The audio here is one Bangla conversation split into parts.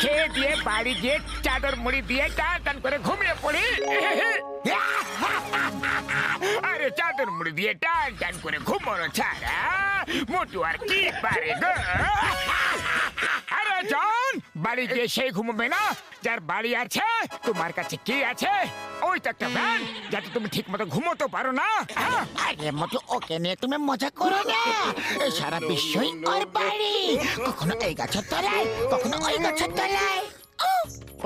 খেয়ে দিয়ে বাড়ি গিয়ে চাদর মুড়ি দিয়ে টান টান করে ঘুমিয়ে পড়ি। আরে চাদর মুড়ি দিয়ে টান টান করে ঘুমানো ছাড়া মোটু আর কি পারে গো? আরে জন, বাড়ি গিয়ে সেই ঘুমাবে না যার বাড়ি আছে। তোমার কাছে কি আছে? ওই তো একটা ভ্যান, যাতে তুমি ঠিক মতো ঘুমোতে পারো না। আরে মোটু, ওকে নিয়ে তুমি মজা করো না। এই সারা বিশ্বই ওর বাড়ি, কখনো এই গাছের তলায়, কখনো ওই গাছের তলায়।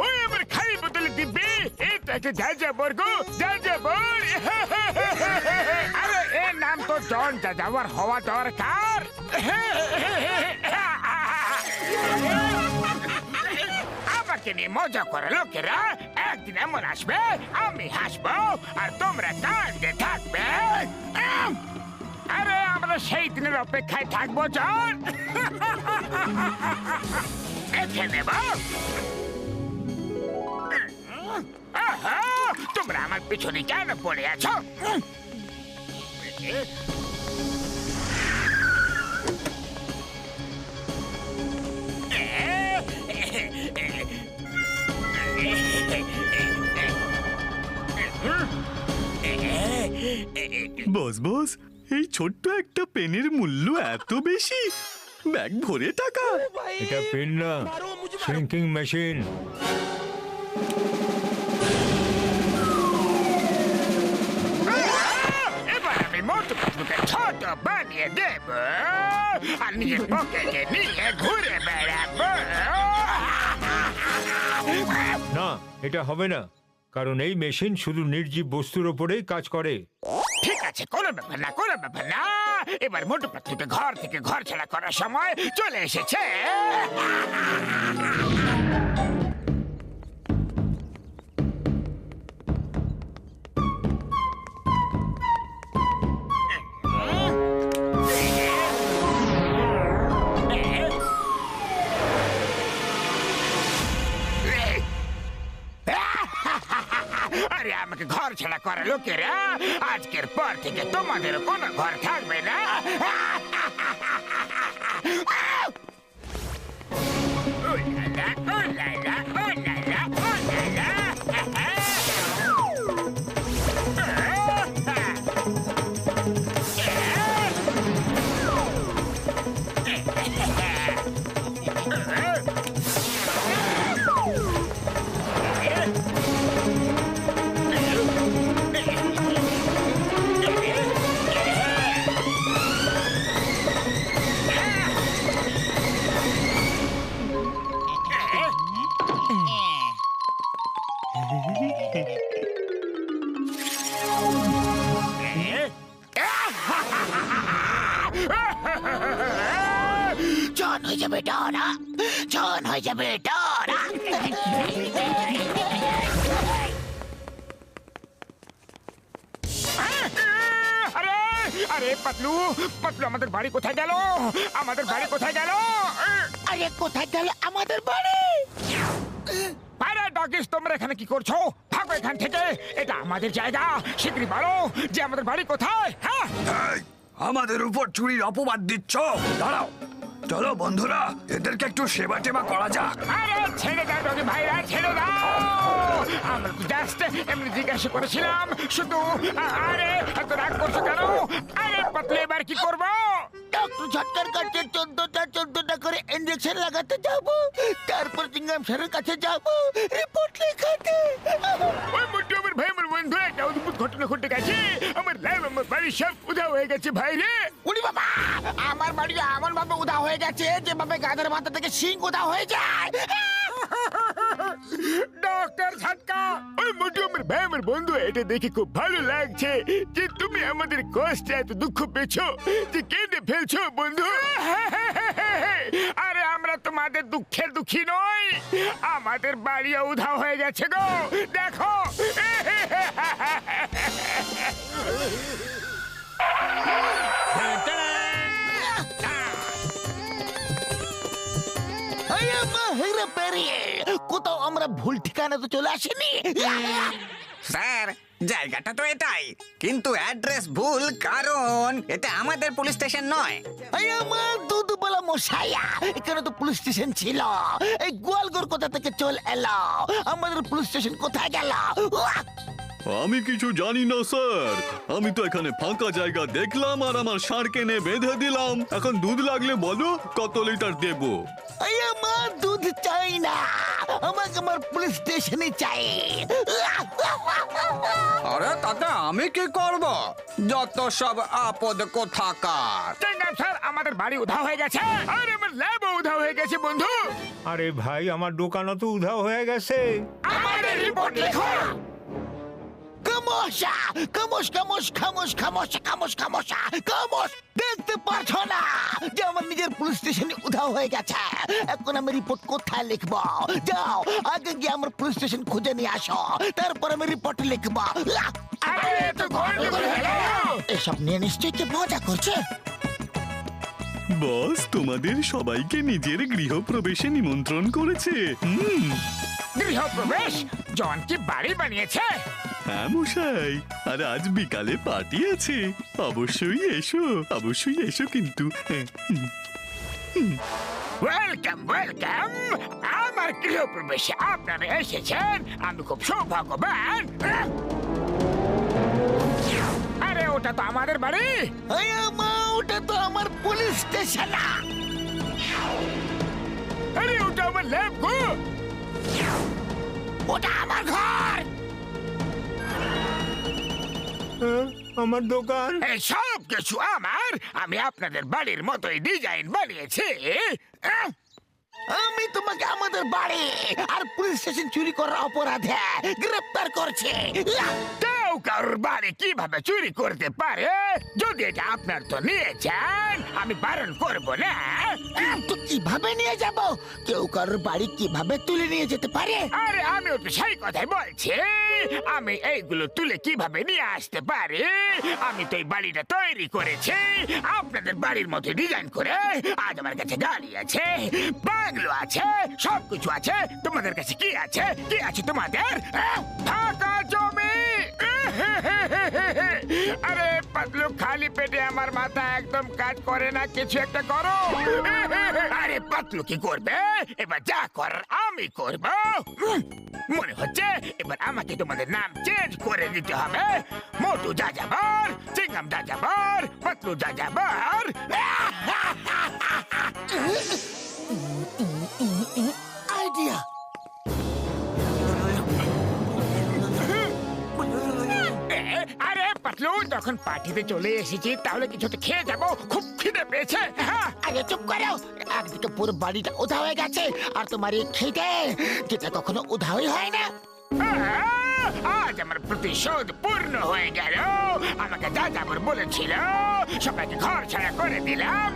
ওই আমার খাই বোতলে দিব্যি, এটা একটা যাযাবর গো, যাযাবর। আরে এর নাম তো জন যাযাবর হওয়া দরকার। আমাকে নিয়ে মজা করে লোকেরা একদিন এমন আসবে, আমি হাসবো আর তোমরা কাঁদতে থাকবে। আরে আমরা সেই দিনের অপেক্ষায় থাকবো জন। দেখে নেব। তোমরা আমার পিছনে কেন পড়ে আছো? বস বস, এই ছোট্ট একটা পেনের মূল্য এত বেশি? ব্যাগ ভরে টাকা। এটা পেন না, শ্রিঙ্কিং মেশিন। এবার আমি মোটু পাতলুকে ছোট বানিয়ে দেব আর নিজের পকেটে নিয়ে ঘুরে বেড়াবো। না, এটা হবে না, কারণ এই মেশিন শুধু নির্জীব বস্তুর ওপরেই কাজ করে। ঠিক আছে, কোনো ব্যাপার না, কোনো ব্যাপার না। এবার মোটু পাতলুকে ঘর থেকে ঘর ছাড়া করার সময় চলে এসেছে। আরে আমাকে ঘর ছাড়া করা লোকেরা, আজকের পর থেকে তোমাদের কোনো ঘর থাকবে না। ও লালা, ও লালা, ও লালা, ও লালা। জন হয়ে যাবে ডরা, জন হয়ে যাবে ডরা। আরে আরে পাতলু, পাতলু আমাদের বাড়ি কোথায় গেল? আমাদের বাড়ি কোথায় গেল? আরে কোথায় গেল আমাদের বাড়ি? আরে ডগিস, তোমরা এখানে কি করছো? ভাগো এখান থেকে, এটা আমাদের জায়গা। শীঘ্রই বলো যে আমাদের বাড়ি কোথায়। হ্যাঁ, এই, আমাদের উপর চুরির অপবাদ দিচ্ছ? দাঁড়াও, চলো বন্ধুরা, এদেরকে একটু সেবা টেবা করা যাক। আরে ছেড়ে দাও ডগি ভাইরা, ছেড়ে দাও। আমরা তো জাস্ট এমনি জিজ্ঞাসা করেছিলাম শুধু। আরে এত রাগ করছো কেন? আরে পাতলু, এবার কি করবো? ডক্টর ঝটকার কাছে 14টা করে ইঞ্জেকশন লাগাতে যাবো, তারপর চিংগাম স্যারের কাছে যাবো রিপোর্ট লেখাতে। ওই মোটু আমার ভাই, আমার বন্ধু, একটা অদ্ভুত ঘটনা ঘটে গেছে। আমার লাইভ, আমার বাড়ি সব উধাও হয়ে গেছে ভাই রে। উনি বাবা, আমার বাড়ি এমন ভাবে উদা হয়ে গেছে যেভাবে গাধার মাথা থেকে শিং উদা হয়ে যায়। ডক্টর ঝটকা, ওই মোটু আমার ভাই, আমার বন্ধু, এটা দেখে খুব ভালো লাগছে যে তুমি আমাদের কষ্টে এত দুঃখ পেয়েছো, যে কেঁদে ফেলছো বন্ধু। আরে আমরা তোমাদের দুঃখের দুঃখী নই, আমাদের বাড়িও উধাও হয়ে গেছে গো, দেখো। কোথাও আমরা ভুল ঠিকানা তো চলে আসেনি। স্যার, জায়গাটা তো এটাই, কিন্তু অ্যাড্রেস ভুল, কারণ এটা আমাদের পুলিশ স্টেশন নয়। এই আমার দুধওয়ালা মশাইয়া, এখানে তো পুলিশ স্টেশন ছিল। এই গোয়ালঘর কোথা থেকে চল এলো? আমাদের পুলিশ স্টেশন কোথায় গেল? উয়া! আমি কিছু জানি না স্যার, আমি তো এখানে ফাঁকা জায়গা দেখলাম আর আমার ষাঁড় কেনে বেঁধে দিলাম। এখন দুধ লাগলে বলো, কত লিটার দেবো? এই আমার দুধ চাই না, আমাকে আমার পুলিশ স্টেশনে চাই। আরে তাতে আমি কি করব? যত সব আপদ কোথাকার। চিংগাম স্যার, আমাদের বাড়ি উধাও হয়ে গেছে, আর আমার ল্যাবও উধাও হয়ে গেছে বন্ধু। আরে ভাই, আমার দোকানও তো উধাও হয়ে গেছে। আমাদের রিপোর্ট লেখো। খামোশা, খামোশ খামোশ খামোশ খামোশ খামোশ খামোশা খামোশ। দেখতে পারছো না যে আমার নিজের পুলিশ স্টেশনে উধাও হয়ে গেছে? এখন আমি রিপোর্ট কোথায় লিখবো? যাও আগে গিয়ে আমার পুলিশ স্টেশন খুঁজে নিয়ে আসো, তারপর আমি রিপোর্ট লিখবো। আরে তো গন্ডগোল হয়ে গেল। এসব নিয়ে নিশ্চয়ই কি মজা করছে? বস তোমাদের সবাইকে নিজের গৃহপ্রবেশে নিমন্ত্রণ করেছে। গৃহপ্রবেশ? জন কি বাড়ি বানিয়েছে? হ্যাঁ মশাই, আর আজ বিকালে পার্টি আছে। অবশ্যই এসো, অবশ্যই এসো কিন্তু। ওয়েলকাম ওয়েলকাম, আমার গৃহপ্রবেশে আপনারা এসেছেন, আমি খুব সৌভাগ্যবান। আরে ওটা তো আমাদের বাড়ি। এই আমা, ওটা তো আমার পুলিশ স্টেশন না। আরে ওটা আমার ল্যাব গো। ওটা আমার ঘর। আমার দোকান। এই সব কিছু আমার, আমি আপনাদের বাড়ির মতোই ডিজাইন বানিয়েছি। আমি তোমাকে আমাদের বাড়ি আর পুলিশ স্টেশন চুরি করার অপরাধে গ্রেফতার করছি। কেউ কারোর বাড়ি কিভাবে চুরি করতে পারে? যদি এটা আপনার তো নিয়েছেন, আমি বারণ করব না। তো কিভাবে নিয়ে যাব? কেউ কারোর বাড়ি কিভাবে তুলে নিয়ে যেতে পারে? আরে আমিও তো সেই কথাই বলছি, আমি এইগুলো তুলে কিভাবে নিয়ে আসতে পারি? আমি তো এই বাড়িটা তৈরি করেছি আপনাদের বাড়ির মতো ডিজাইন করে। আজ আমার কাছে গাড়ি আছে, বাংলো আছে, সবকিছু আছে। তোমাদের কাছে কি আছে? কি আছে তোমাদের? ফাঁকা জমি। আরে পাতলু, খালি পেটে আমার মাথা একদম কাজ করে না, কিছু একটা করো। আরে পাতলু কি করবে? এবার যা করার আমি করব। মনে হচ্ছে এবার আমাকে তোমাদের নাম চেঞ্জ করে দিতে হবে। মোটু যাযাবর, চিংগাম যাযাবর, পাতলু যাযাবর। আইডিয়া। আরে পাতলু, তখন পার্টিতে চলে এসেছি, তাহলে কিছু তো খেয়ে যাবো, খুব খিদে পেয়েছে। হ্যাঁ, আরে চুপ করো, একদিকে পুরো বাড়িটা উধা হয়ে গেছে আর তোমার এই খিদে, যেটা কখনো উধাই হয় না। আজ আমার প্রতিশোধ পূর্ণ হয়ে গেল। আমাকে যাযাবর বলেছিল, সবাইকে ঘর ছাড়া করে দিলাম।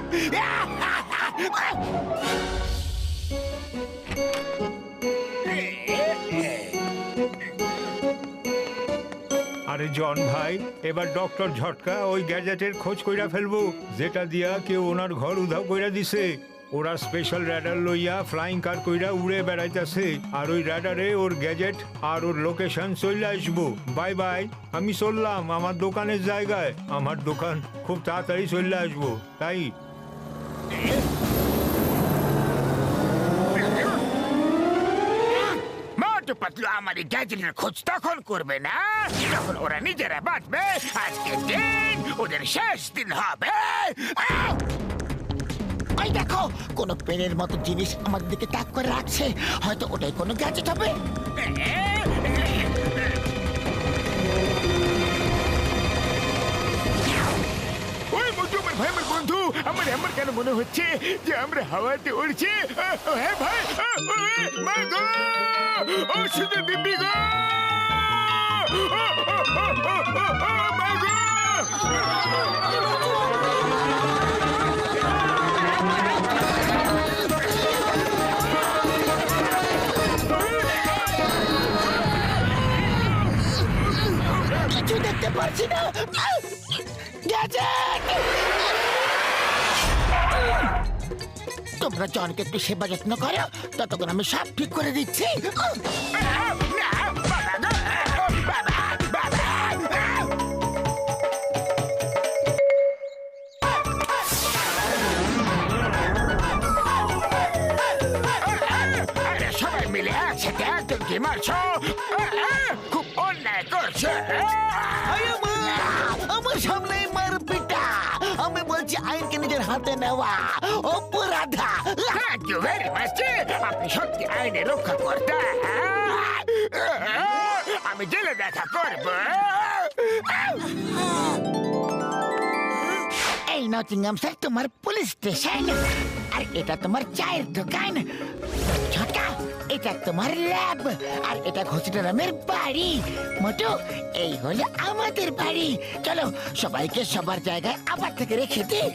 আরে জন ভাই, এবার ডক্টর ঝটকা ওই গ্যাজেটের খোঁজ কইরা ফেলবো, যেটা দিয়া কেউ ওনার ঘর উধাও কইরা দিছে। ওরা স্পেশাল র্যাডার লইয়া ফ্লাইং কার কইরা উড়ে বেড়াইতেছে, আর ওই র্যাডারে ওর গ্যাজেট আর ওর লোকেশন চলে আসবো। বাই বাই, আমি চললাম আমার দোকানের জায়গায়। আমার দোকান খুব তাড়াতাড়ি চলে আসবো, তাই মোটু পাতলু আমার এই গ্যাজেটের খোঁজ তখন করবে না যখন ওরা নিজেরা বাঁচবে। আজকের দিন ওদের শেষ দিন হবে। ওই দেখো, কোনো পেনের মতো জিনিস আমার দিকে তাক করে রাখছে, হয়তো ওটাই কোনো গ্যাজেট হবে। ওই মোটু, আমার ভাই, আমার বন্ধু, আমার কেন মনে হচ্ছে যে আমরা হাওয়াতে উড়ছি। হ্যাঁ ভাই, মা গো, ও শুধু দিব্যি গো, মা গো। কিছু দেখতে পারছি না। গ্যাজেট! তোমরা জনকে একটু সেবা যত্ন করো, ততক্ষণ আমি সব ঠিক করে দিচ্ছি। বাবা গো, বাবা, বাবা। মারছো খুব অন্যায় করছে আরে মা, আমার সামনেই মার পিটা। আমি বলছি আইনকে নিজের হাতে নেওয়া অপরাধা। Thank you very much. আপনি সত্যি আইনে রক্ষা করতে। আমি জেলে দেখা করব। এই নটিংহাম স্যার তোমার পুলিশ স্টেশন, আর এটা তোমার চায়ের দোকান। ছোটকা, এটা তোমার ল্যাব, আর এটা ঘোষিটারামের বাড়ি। মোটু, এই হলো আমাদের বাড়ি। চলো সবাইকে সবার জায়গায় আবার থেকে রেখে দিই।